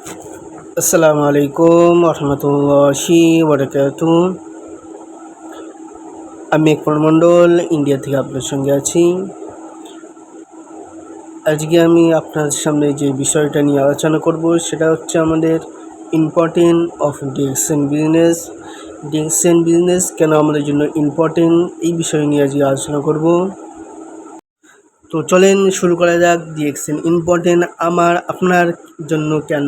আসসালামু আলাইকুম রহমতুল্লাহি বারাকাতুহু। আমি একমল মণ্ডল, ইন্ডিয়া থেকে আপনার সঙ্গে আছি। আজকে আমি আপনার সামনে যে বিষয়টা নিয়ে আলোচনা করব সেটা হচ্ছে আমাদের ইম্পর্টেন্ট অফ ডিএক্সএন বিজনেস কেন আমাদের জন্য ইম্পর্টেন্ট, এই বিষয় নিয়ে আজকে আলোচনা করব। তো চলেন শুরু করা যাক। ডিএক্সএন ইম্পর্টেন্ট আপনার জন্য কেন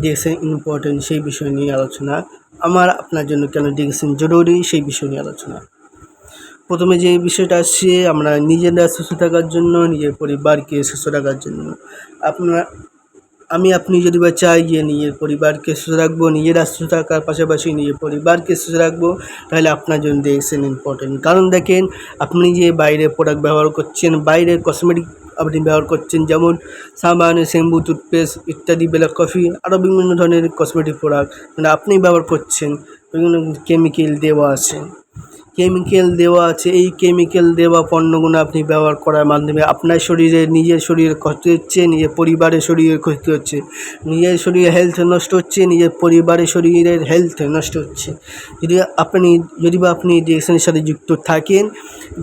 ডিএক্সএন ইম্পর্টেন্ট সেই বিষয় নিয়ে আলোচনা। আপনার জন্য কেন ডিএক্সএন জরুরি সেই বিষয় নিয়ে আলোচনা। প্রথমে যে বিষয়টা আসছে, আমরা নিজেরা সুস্থ থাকার জন্য, নিজের পরিবারকে সুস্থ রাখার জন্য। আপনি যদি বা চাই যে নিজের পরিবারকে সুস্থ রাখবো, নিজেরা সুস্থ থাকার পাশাপাশি নিজের পরিবারকে সুস্থ রাখবো, তাহলে আপনার জন্য ডিএক্সএন ইম্পর্টেন্ট। কারণ দেখেন, আপনি যে বাইরের প্রোডাক্ট ব্যবহার করছেন, বাইরের কসমেটিক আপনি ব্যবহার করছেন, যেমন সাবান, শ্যাম্পু, টুথপেস্ট ইত্যাদি, ব্ল্যাক কফি, আরও বিভিন্ন ধরনের কসমেটিক প্রোডাক্ট আপনি ব্যবহার করছেন, বিভিন্ন কেমিক্যাল দেওয়া আছে। এই কেমিক্যাল দেওয়া পণ্যগুলো আপনি ব্যবহার করার মাধ্যমে আপনার নিজের শরীরের ক্ষতি হচ্ছে, নিজের পরিবারের শরীরের ক্ষতি হচ্ছে, নিজের শরীরের হেলথ নষ্ট হচ্ছে, নিজের পরিবারের শরীরের হেলথ নষ্ট হচ্ছে। যদি আপনি ডিএক্সএনের সাথে যুক্ত থাকেন,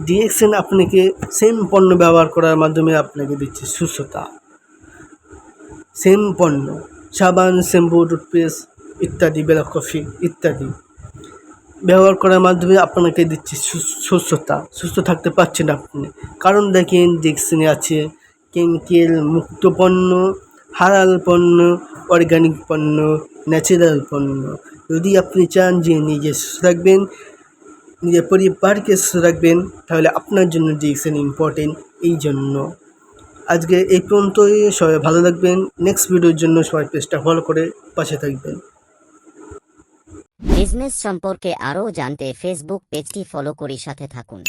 ডিএক্সএন আপনাকে সেম পণ্য ব্যবহার করার মাধ্যমে আপনাকে দিচ্ছে সুস্থতা। সেম পণ্য, সাবান, শ্যাম্পু, টুথপেস্ট ইত্যাদি, ব্ল্যাক কফি ইত্যাদি ব্যবহার করার মাধ্যমে আপনাকে দিচ্ছে সুস্থতা। সুস্থ থাকতে পারছেন আপনি, কারণ দেখেন ডিএক্সএনে আছে কেমিক্যাল মুক্ত পণ্য, হালাল পণ্য, অর্গানিক পণ্য, ন্যাচারাল পণ্য। যদি আপনি চান যে নিজে সুস্থ থাকবেন, নিজের পরিবারকে সুস্থ রাখবেন, তাহলে আপনার জন্য ডিএক্সএন ইম্পর্টেন্ট। এই জন্য আজকে এই পর্যন্তই। সবাই ভালো থাকবেন। নেক্সট ভিডিওর জন্য সবাই পেজটা ফলো করে পাশে থাকবেন। বিজনেস সম্পর্কে আরও জানতে ফেসবুক পেজটি ফলো করে সাথে থাকুন।